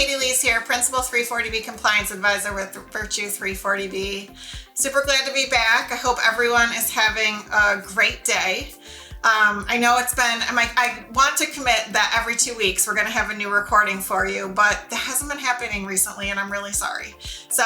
Katy Lees here, Principal 340B Compliance Advisor with Virtue 340B. Super glad to be back. I hope everyone is having a great day. I know it's been, I want to commit that every 2 weeks we're going to have a new recording for you, but that hasn't been happening recently and I'm really sorry. So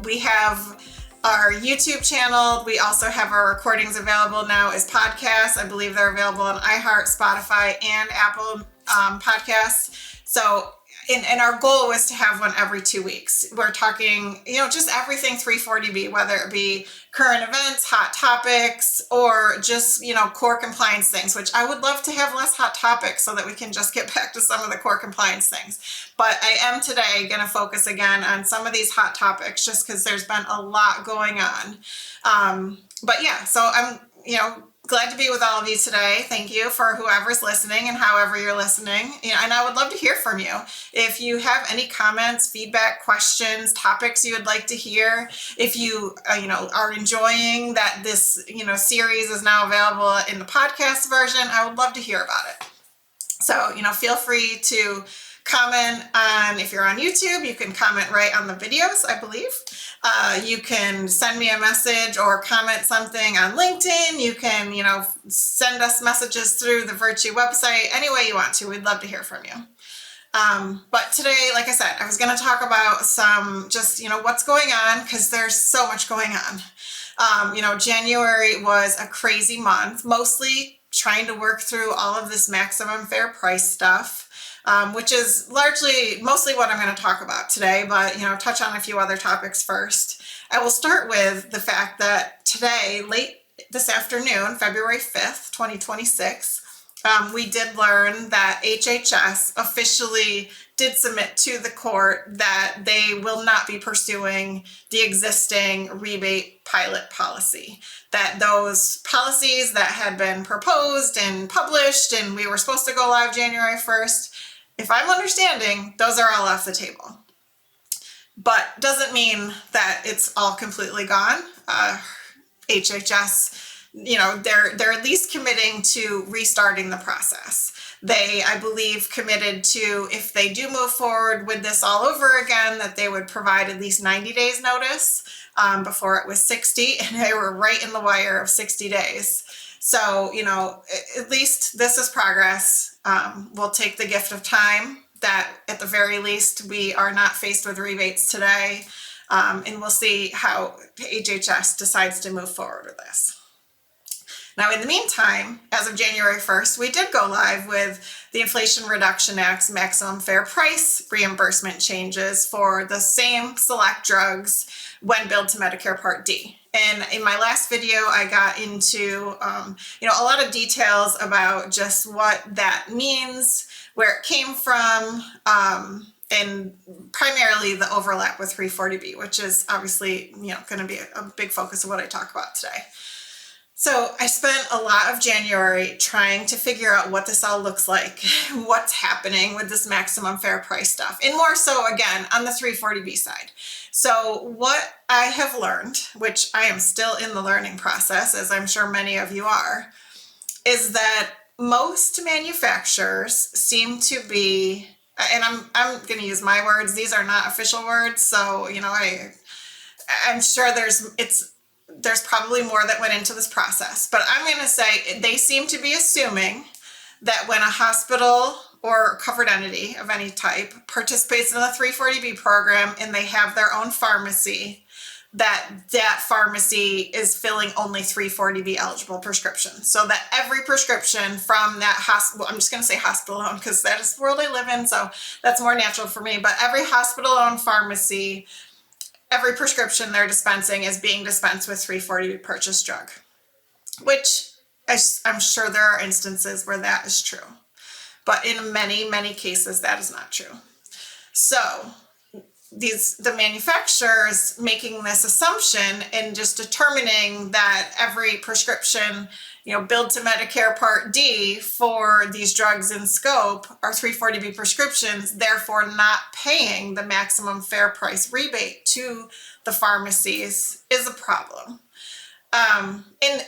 we have our YouTube channel. We also have our recordings available now as podcasts. I believe they're available on iHeart, Spotify, and Apple Podcasts. So, and our goal was to have one every 2 weeks. We're talking, just everything 340B, whether it be current events, hot topics, or just, core compliance things, which I would love to have less hot topics so that we can just get back to some of the core compliance things. But I am today going to focus again on some of these hot topics just because there's been a lot going on. So I'm, glad to be with all of you today. Thank you for whoever's listening and however you're listening. And I would love to hear from you. If you have any comments, feedback, questions, topics you would like to hear, if you, are enjoying that this, series is now available in the podcast version, I would love to hear about it. So, feel free to comment on, if you're on YouTube, you can comment right on the videos, I believe. You can send me a message or comment something on LinkedIn. You can, send us messages through the Virtue website, any way you want to. We'd love to hear from you. But today, like I said, I was going to talk about some just, what's going on, because there's so much going on. January was a crazy month, mostly trying to work through all of this maximum fair price stuff. Which is mostly what I'm going to talk about today, but, touch on a few other topics first. I will start with the fact that today, late this afternoon, February 5th, 2026, we did learn that HHS officially did submit to the court that they will not be pursuing the existing rebate pilot policy. That those policies that had been proposed and published and we were supposed to go live January 1st, if I'm understanding, those are all off the table. But doesn't mean that it's all completely gone. HHS, they're at least committing to restarting the process. They, I believe, committed to, if they do move forward with this all over again, that they would provide at least 90 days notice. Before it was 60, and they were right in the wire of 60 days. So, at least this is progress. We'll take the gift of time that at the very least we are not faced with rebates today. And we'll see how HHS decides to move forward with this. Now, in the meantime, as of January 1st, we did go live with the Inflation Reduction Act's maximum fair price reimbursement changes for the same select drugs when billed to Medicare Part D. And in my last video, I got into, a lot of details about just what that means, where it came from, and primarily the overlap with 340B, which is obviously, going to be a big focus of what I talk about today. So I spent a lot of January trying to figure out what this all looks like, what's happening with this maximum fair price stuff, and more so, again, on the 340B side. So what I have learned, which I am still in the learning process, as I'm sure many of you are, is that most manufacturers seem to be, and I'm going to use my words, these are not official words, so, I'm sure there's probably more that went into this process, but I'm going to say they seem to be assuming that when a hospital or covered entity of any type participates in the 340B program and they have their own pharmacy, that pharmacy is filling only 340B eligible prescriptions. So that every prescription from that hospital, I'm just going to say hospital owned because that is the world I live in, so that's more natural for me, but every hospital owned pharmacy, every prescription they're dispensing is being dispensed with 340B purchased drug, which I'm sure there are instances where that is true. But in many, many cases, that is not true. So the manufacturers making this assumption and just determining that every prescription, billed to Medicare Part D for these drugs in scope are 340B prescriptions, therefore not paying the maximum fair price rebate to the pharmacies is a problem. And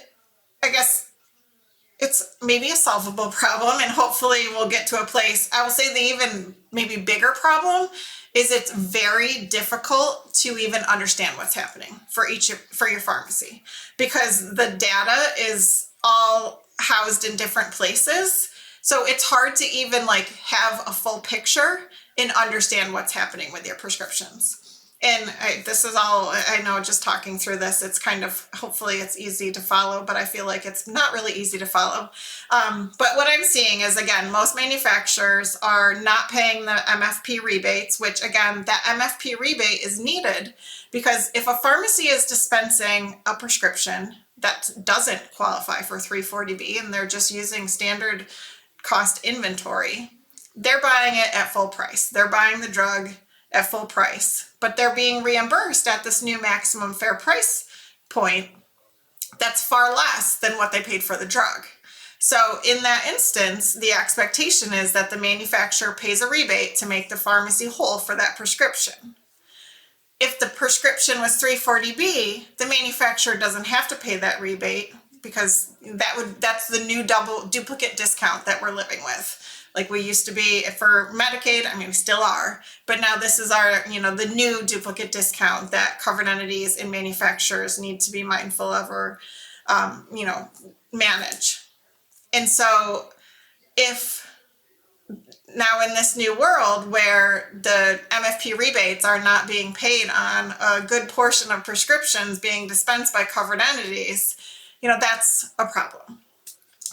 I guess it's maybe a solvable problem, and hopefully we'll get to a place. I will say the even maybe bigger problem is it's very difficult to even understand what's happening for your pharmacy, because the data is all housed in different places. So it's hard to even like have a full picture and understand what's happening with your prescriptions. And this is all, I know just talking through this, it's kind of, hopefully it's easy to follow, but I feel like it's not really easy to follow. But what I'm seeing is, again, most manufacturers are not paying the MFP rebates, which again, that MFP rebate is needed because if a pharmacy is dispensing a prescription that doesn't qualify for 340B and they're just using standard cost inventory, they're buying it at full price. They're buying the drug at full price, but they're being reimbursed at this new maximum fair price point that's far less than what they paid for the drug. So in that instance, the expectation is that the manufacturer pays a rebate to make the pharmacy whole for that prescription. If the prescription was 340B, the manufacturer doesn't have to pay that rebate because that's the new duplicate discount that we're living with. Like we used to be for Medicaid, I mean, we still are, but now this is our, the new duplicate discount that covered entities and manufacturers need to be mindful of or, manage. And so if now in this new world where the MFP rebates are not being paid on a good portion of prescriptions being dispensed by covered entities, that's a problem.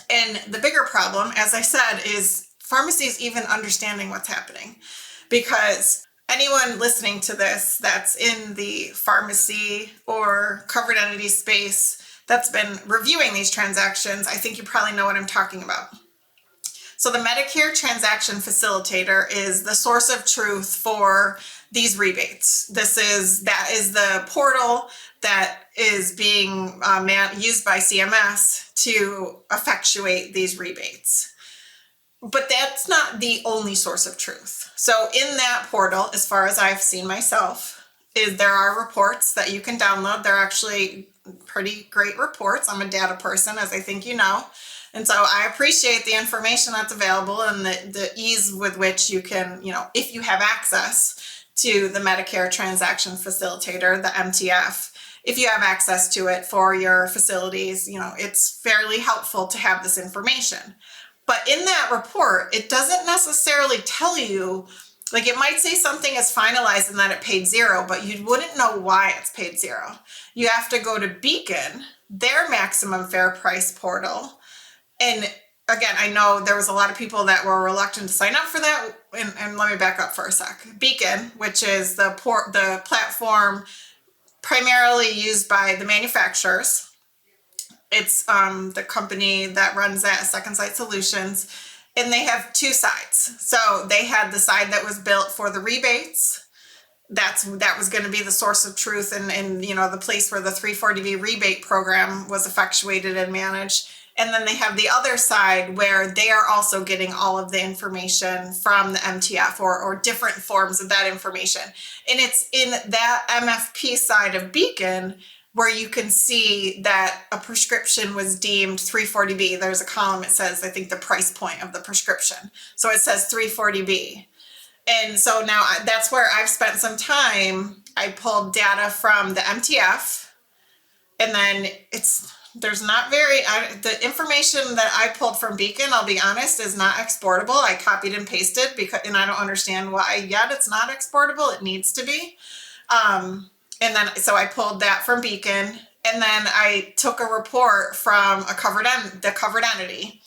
And the bigger problem, as I said, is pharmacies even understanding what's happening, because anyone listening to this that's in the pharmacy or covered entity space that's been reviewing these transactions, I think you probably know what I'm talking about. So the Medicare Transaction Facilitator is the source of truth for these rebates. That is the portal that is being used by CMS to effectuate these rebates. But that's not the only source of truth. So in that portal, as far as I've seen myself, there are reports that you can download. They're actually pretty great reports. I'm a data person, as I think you know. And so I appreciate the information that's available and the ease with which you can, if you have access to the Medicare Transaction Facilitator, the MTF, if you have access to it for your facilities, it's fairly helpful to have this information. But in that report, it doesn't necessarily tell you, like it might say something is finalized and that it paid zero, but you wouldn't know why it's paid zero. You have to go to Beacon, their maximum fair price portal. And again, I know there was a lot of people that were reluctant to sign up for that. And let me back up for a sec. Beacon, which is the platform primarily used by the manufacturers. It's the company that runs that, Second Sight Solutions, and they have two sides. So they had the side that was built for the rebates. That was going to be the source of truth and the place where the 340B rebate program was effectuated and managed. And then they have the other side where they are also getting all of the information from the MTF or different forms of that information. And it's in that MFP side of Beacon where you can see that a prescription was deemed 340B. There's a column that says, I think, the price point of the prescription. So it says 340B. And so now that's where I've spent some time. I pulled data from the MTF, and then the information that I pulled from Beacon, I'll be honest, is not exportable. I copied and pasted and I don't understand why yet it's not exportable. It needs to be. So I pulled that from Beacon, and then I took a report from the covered entity.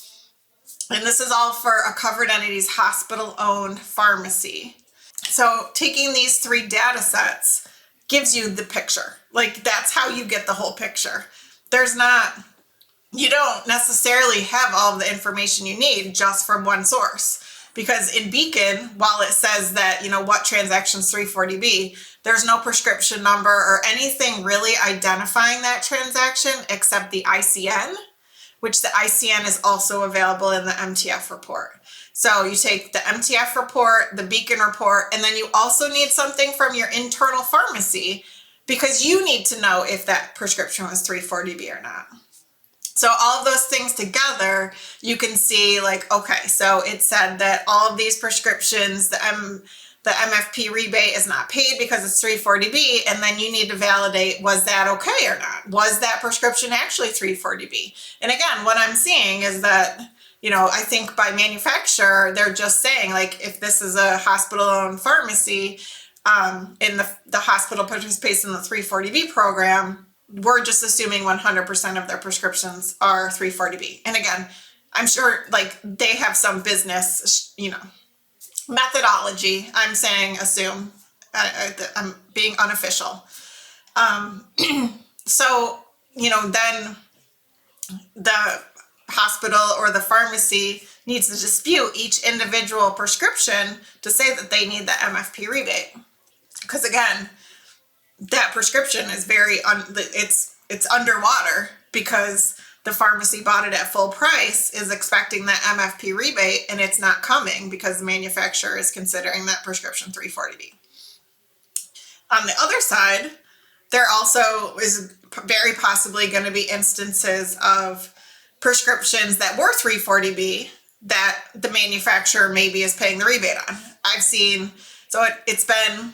And this is all for a covered entity's hospital-owned pharmacy. So taking these three data sets gives you the picture. Like that's how you get the whole picture. You don't necessarily have all of the information you need just from one source. Because in Beacon, while it says that, what transaction's 340B, there's no prescription number or anything really identifying that transaction except the ICN, which the ICN is also available in the MTF report. So you take the MTF report, the Beacon report, and then you also need something from your internal pharmacy because you need to know if that prescription was 340B or not. So all of those things together, you can see like, okay, so it said that all of these prescriptions, the MFP rebate is not paid because it's 340B, and then you need to validate, was that okay or not? Was that prescription actually 340B? And again, what I'm seeing is that, I think by manufacturer, they're just saying like, if this is a hospital-owned pharmacy, and the hospital participates in the 340B program, we're just assuming 100% of their prescriptions are 340B. And again, I'm sure like they have some business, methodology. I'm saying assume. I'm being unofficial. So, then the hospital or the pharmacy needs to dispute each individual prescription to say that they need the MFP rebate. Because again, that prescription is it's underwater because the pharmacy bought it at full price, is expecting that MFP rebate, and it's not coming because the manufacturer is considering that prescription 340B. On the other side, there also is very possibly going to be instances of prescriptions that were 340B that the manufacturer maybe is paying the rebate on. I've seen, so it's been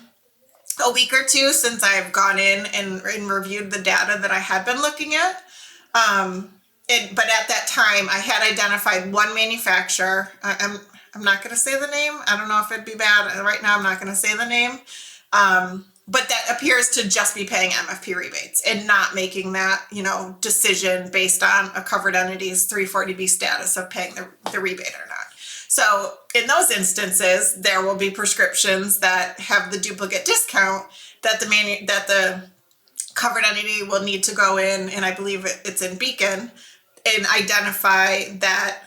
a week or two since I've gone in and reviewed the data that I had been looking at. But at that time, I had identified one manufacturer. I'm not going to say the name. I don't know if it'd be bad. Right now, I'm not going to say the name. But that appears to just be paying MFP rebates and not making that, decision based on a covered entity's 340B status of paying the rebate or not. So in those instances, there will be prescriptions that have the duplicate discount that the covered entity will need to go in, and I believe it's in Beacon, and identify that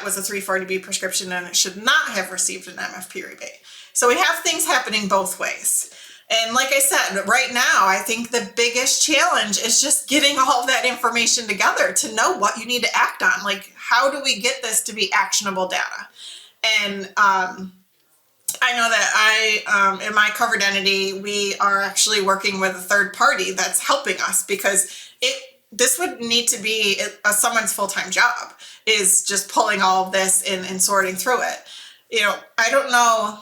was a 340B prescription and it should not have received an MFP rebate. So we have things happening both ways. And like I said, right now, I think the biggest challenge is just getting all of that information together to know what you need to act on. Like, how do we get this to be actionable data? And I know that in my covered entity, we are actually working with a third party that's helping us, because this would need to be someone's full-time job, is just pulling all of this and sorting through it. I don't know.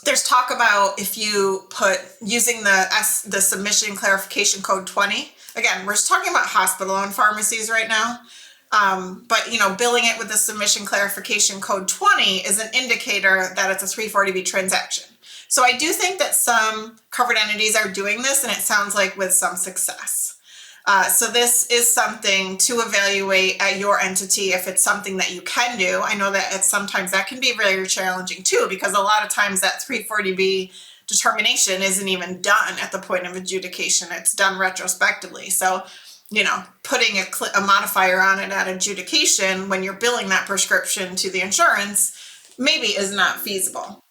There's talk about if you put using the submission clarification code 20. Again, we're just talking about hospital-owned pharmacies right now. But billing it with the submission clarification code 20 is an indicator that it's a 340B transaction. So I do think that some covered entities are doing this, and it sounds like with some success. So this is something to evaluate at your entity if it's something that you can do. I know that sometimes that can be very challenging too, because a lot of times that 340B determination isn't even done at the point of adjudication. It's done retrospectively. So, putting a modifier on it at adjudication when you're billing that prescription to the insurance maybe is not feasible.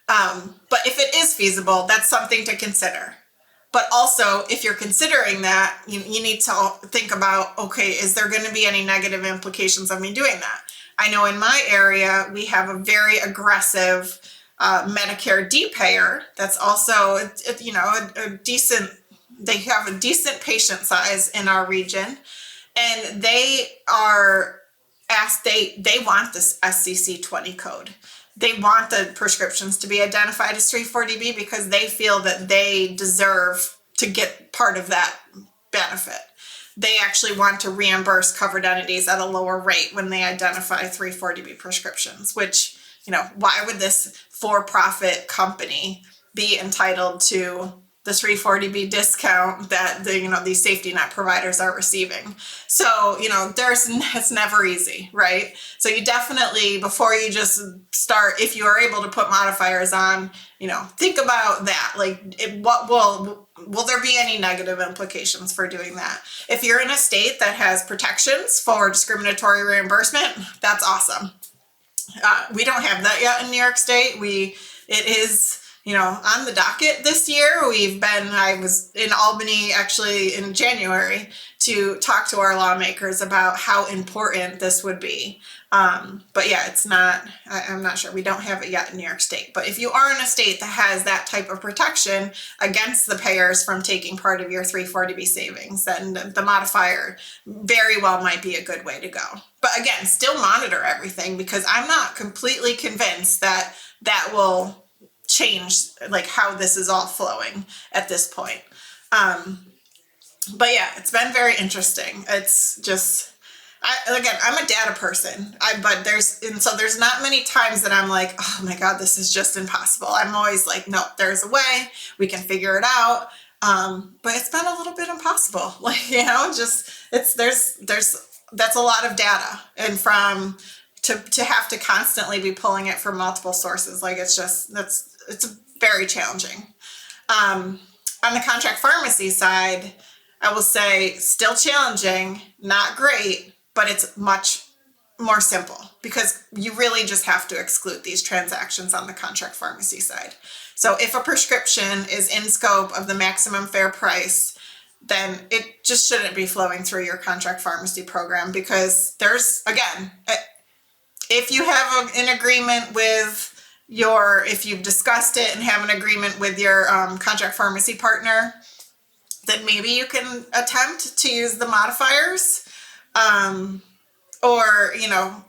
But if it is feasible, that's something to consider. But also, if you're considering that, you need to think about, okay, is there going to be any negative implications of me doing that? I know in my area, we have a very aggressive Medicare D-payer that's also, a decent, they have a decent patient size in our region. And they are asked, they want this SCC 20 code. They want the prescriptions to be identified as 340B because they feel that they deserve to get part of that benefit. They actually want to reimburse covered entities at a lower rate when they identify 340B prescriptions, which, why would this for-profit company be entitled to the 340B discount that these safety net providers are receiving? So, it's never easy, right? So you definitely, before you just start, if you are able to put modifiers on, think about that. Like, will there be any negative implications for doing that? If you're in a state that has protections for discriminatory reimbursement, that's awesome. We don't have that yet in New York State. It is on the docket this year. I was in Albany actually in January to talk to our lawmakers about how important this would be. But yeah, it's not, I'm not sure. We don't have it yet in New York State. But if you are in a state that has that type of protection against the payers from taking part of your 340B savings, then the modifier very well might be a good way to go. But again, still monitor everything, because I'm not completely convinced that that will change like how this is all flowing at this point. But yeah, it's been very interesting. It's just, I'm a data person, but there's not many times that I'm like, oh my God, this is just impossible. I'm always like, no, there's a way, we can figure it out. But it's been a little bit impossible. Like, that's a lot of data, and to have to constantly be pulling it from multiple sources. Like, it's very challenging. On the contract pharmacy side, I will say still challenging, not great, but it's much more simple, because you really just have to exclude these transactions on the contract pharmacy side. So if a prescription is in scope of the maximum fair price, then it just shouldn't be flowing through your contract pharmacy program, because if you have an agreement with if you've discussed it and have an agreement with your contract pharmacy partner, then maybe you can attempt to use the modifiers. Or,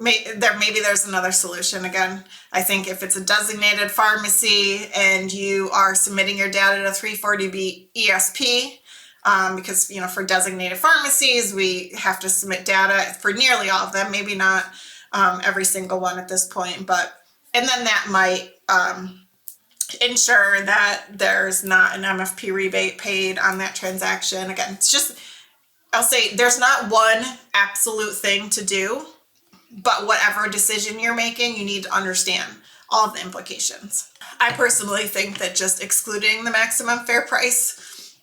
maybe there's another solution. Again, I think if it's a designated pharmacy and you are submitting your data to 340B ESP, because, for designated pharmacies, we have to submit data for nearly all of them, maybe not every single one at this point, and then that might ensure that there's not an MFP rebate paid on that transaction. Again, it's just, I'll say there's not one absolute thing to do, but whatever decision you're making, you need to understand all of the implications. I personally think that just excluding the maximum fair price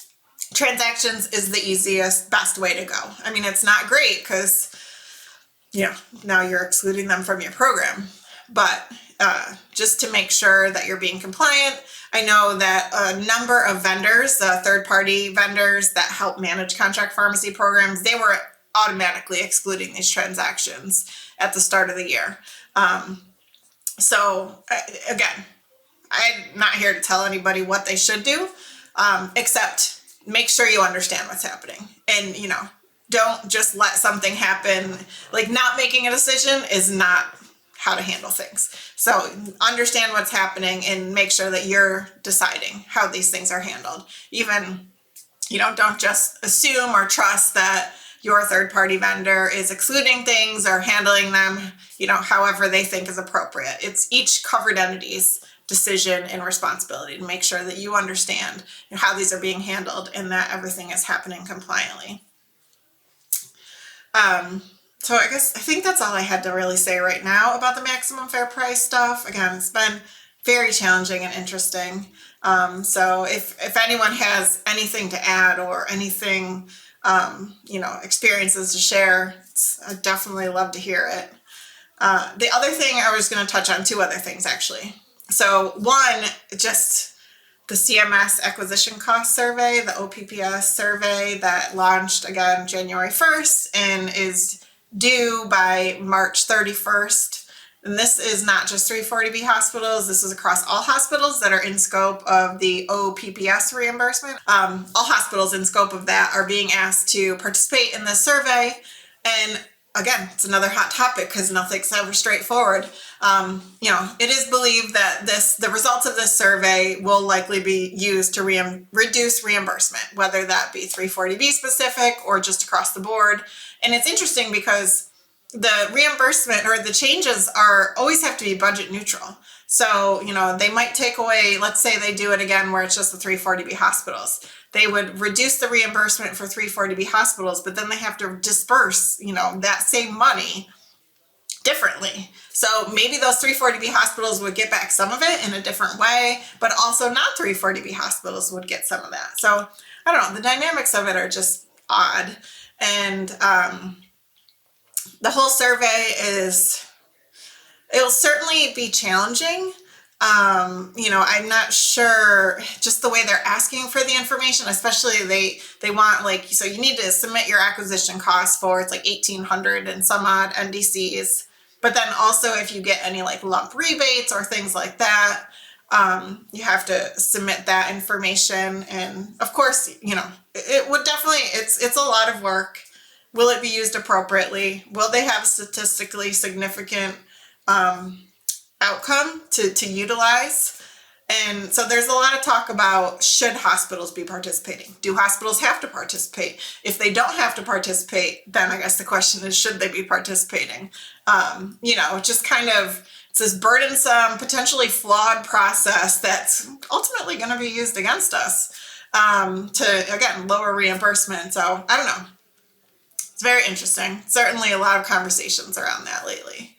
transactions is the easiest, best way to go. I mean, it's not great because, now you're excluding them from your program, but just to make sure that you're being compliant. I know that a number of vendors, third-party vendors that help manage contract pharmacy programs, they were automatically excluding these transactions at the start of the year. So again, I'm not here to tell anybody what they should do, except make sure you understand what's happening. And, don't just let something happen. Like, not making a decision is not how to handle things. So understand what's happening and make sure that you're deciding how these things are handled. Even, don't just assume or trust that your third-party vendor is excluding things or handling them, however they think is appropriate. It's each covered entity's decision and responsibility to make sure that you understand how these are being handled and that everything is happening compliantly. So I think that's all I had to really say right now about the maximum fair price stuff. Again, it's been very challenging and interesting. So if anyone has anything to add or anything, experiences to share, I'd definitely love to hear it. The other thing I was going to touch on, two other things actually. So one, just the CMS acquisition cost survey, the OPPS survey that launched again January 1st and is due by March 31st. And this is not just 340B hospitals. This is across all hospitals that are in scope of the OPPS reimbursement. All hospitals in scope of that are being asked to participate in this survey. And again, it's another hot topic because nothing's ever straightforward. It is believed that the results of this survey will likely be used to reduce reimbursement, whether that be 340B specific or just across the board. And it's interesting because the reimbursement or the changes always have to be budget neutral. So, they might take away, let's say they do it again where it's just the 340B hospitals. They would reduce the reimbursement for 340B hospitals, but then they have to disperse, that same money differently. So maybe those 340B hospitals would get back some of it in a different way, but also not 340B hospitals would get some of that. So I don't know, the dynamics of it are just odd. And the whole survey it'll certainly be challenging. I'm not sure just the way they're asking for the information, especially they want so you need to submit your acquisition costs for, it's like 1,800 and some odd NDCs. But then also if you get any lump rebates or things like that, you have to submit that information. And of course, it would definitely, it's a lot of work. Will it be used appropriately? Will they have statistically significant outcome to utilize? And so there's a lot of talk about, should hospitals be participating? Do hospitals have to participate? If they don't have to participate, then I guess the question is, should they be participating? Just kind of, it's this burdensome, potentially flawed process that's ultimately going to be used against us to, again, lower reimbursement. So I don't know. It's very interesting. Certainly a lot of conversations around that lately.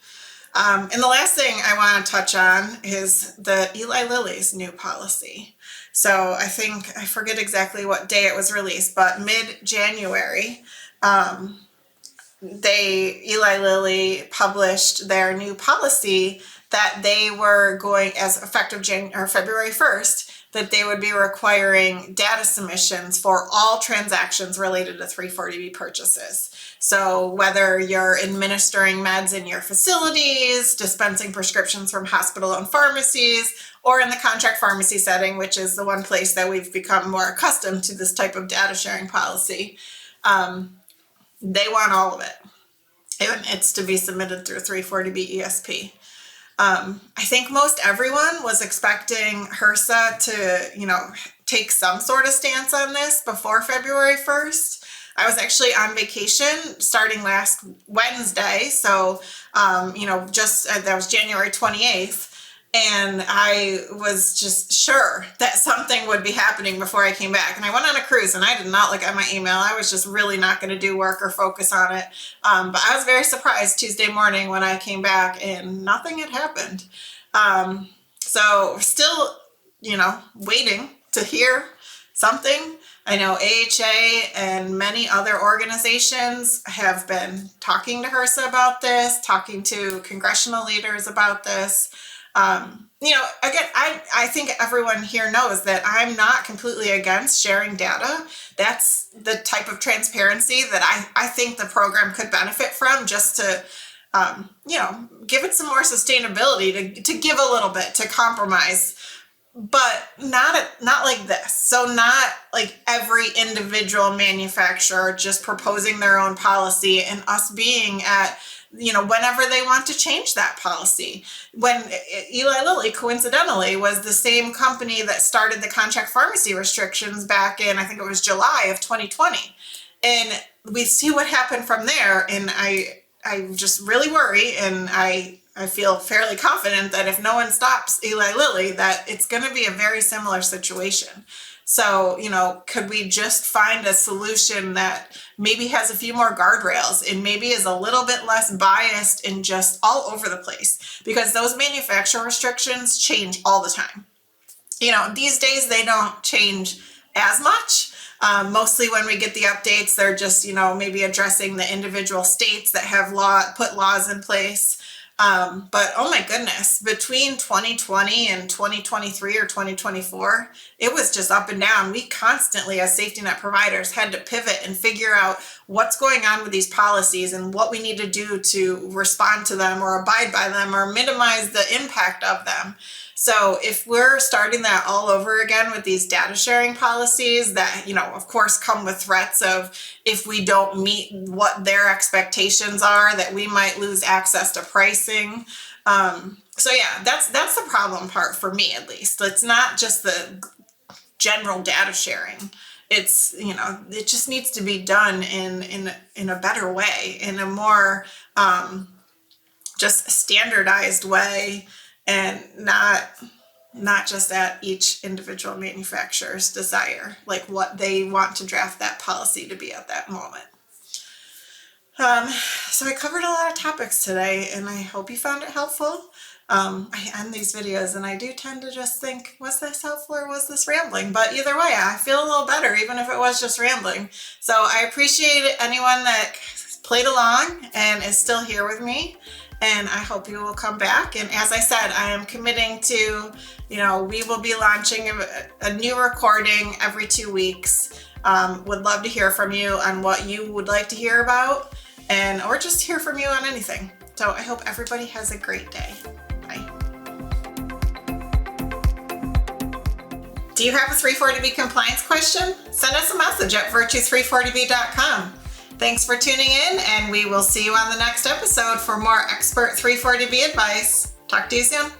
And the last thing I want to touch on is the Eli Lilly's new policy. So I forget exactly what day it was released, but mid-January, Eli Lilly published their new policy that they were going, as effective February 1st, that they would be requiring data submissions for all transactions related to 340B purchases. So whether you're administering meds in your facilities, dispensing prescriptions from hospital-owned pharmacies, or in the contract pharmacy setting, which is the one place that we've become more accustomed to this type of data sharing policy, they want all of it. And it's to be submitted through 340B ESP. I think most everyone was expecting HRSA to, take some sort of stance on this before February 1st. I was actually on vacation starting last Wednesday. So, that was January 28th. And I was just sure that something would be happening before I came back. And I went on a cruise and I did not look at my email. I was just really not going to do work or focus on it. But I was very surprised Tuesday morning when I came back and nothing had happened. So we're still, waiting to hear something. I know AHA and many other organizations have been talking to HRSA about this, talking to congressional leaders about this. Again, I think everyone here knows that I'm not completely against sharing data. That's the type of transparency that I think the program could benefit from, just to, give it some more sustainability, to give a little bit, to compromise, but not like this. So not like every individual manufacturer just proposing their own policy and us being at, whenever they want to change that policy. When Eli Lilly, coincidentally, was the same company that started the contract pharmacy restrictions back in, I think it was July of 2020. And we see what happened from there. And I just really worry, and I feel fairly confident that if no one stops Eli Lilly, that it's going to be a very similar situation. So, could we just find a solution that maybe has a few more guardrails and maybe is a little bit less biased and just all over the place? Because those manufacturer restrictions change all the time. These days they don't change as much. Mostly when we get the updates, they're just, maybe addressing the individual states that have put laws in place. But oh my goodness, between 2020 and 2023 or 2024, it was just up and down. We constantly, as safety net providers, had to pivot and figure out what's going on with these policies and what we need to do to respond to them or abide by them or minimize the impact of them. So if we're starting that all over again with these data sharing policies that, of course, come with threats of, if we don't meet what their expectations are, that we might lose access to pricing. So yeah, that's the problem part for me, at least. It's not just the general data sharing. It's, it just needs to be done in a better way, in a more just standardized way, and not just at each individual manufacturer's desire, like what they want to draft that policy to be at that moment. So I covered a lot of topics today, and I hope you found it helpful. I end these videos and I do tend to just think, was this helpful or was this rambling? But either way, I feel a little better, even if it was just rambling. So I appreciate anyone that played along and is still here with me. and I hope you will come back. And as I said, I am committing to, we will be launching a new recording every 2 weeks. Would love to hear from you on what you would like to hear about, or just hear from you on anything. So I hope everybody has a great day. Bye. Do you have a 340B compliance question? Send us a message at virtue340b.com. Thanks for tuning in, and we will see you on the next episode for more expert 340B advice. Talk to you soon.